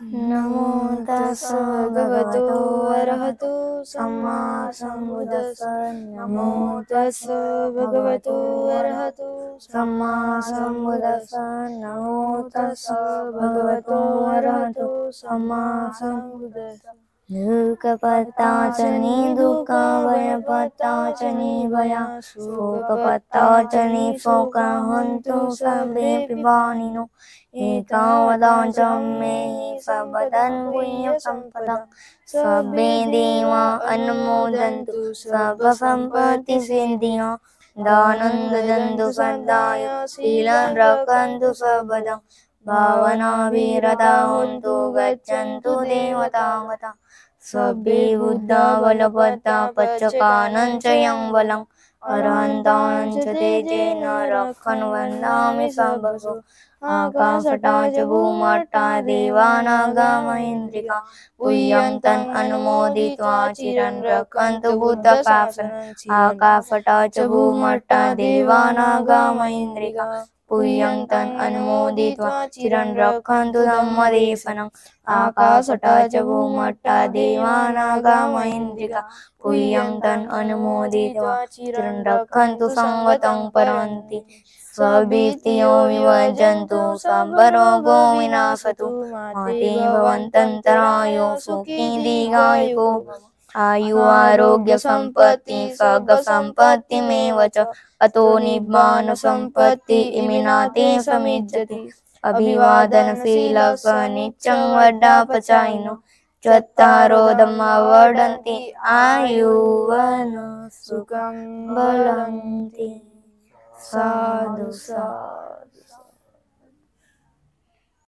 नमो तस् भगवतो अरहतो सम्मा सम्बुद्दस्स। नमो तस् भगवतो अरहतो सम्मा सम्बुद्दस्स। नमो तस् भगवतो अरहतो सम्मा सम्बुद्दस्स। दुःखपत्ता च निदुःखा भयपत्ता च निभया शोकपत्ता च निशोका हन्तु सर्वे पिबानिनो एतावता च मे सबदन् गुह्य सम्पदं सर्वे देवा अनुमोदन्तु सर्वसम्पत्ति सिद्धिया दानं ददन्तु सदाय शीलं रक्षन्तु सर्वदा भावनाभिरता हन्तु गच्छन्तु देवतागता सर्वे बुद्धा बलवत्ता पच्चकानं च यं बलं अरहन्तानं च तेजेन रक्षन् वन्दामि सर्वसो आकाशटा च भूमट्टा देवानागा महेन्द्रिका पुयं तन् अनुमोदित्वा चिरं रक्षन्तु बुद्धशासनम् आकाशटा च भूमट्टा देवानागा महेन्द्रिका पुयं तन् अनुमोदित्वा चिरं रक्षन्तु धम्मदेशनम् आकाशटा च भूमट्टा देवानागा महेन्द्रिका पुयं तन् अनुमोदित्वा चिरं रक्षन्तु संगतं परन्ति स्वभित्यो विवर्जन्तु सर्वरोगो विनाशतु माते भवन्तन्तरायो सुखी दीर्घायुको आयु आरोग्य संपत्ति सर्ग संपत्तिमेव च अतो निब्बान संपत्ति इमिनाते समिज्जति अभिवादनशीलः नित्यं वड्डापचायिनो चत्तारो धम्मा वर्धन्ति आयुवनो सुखं बलं ते साधु साधु।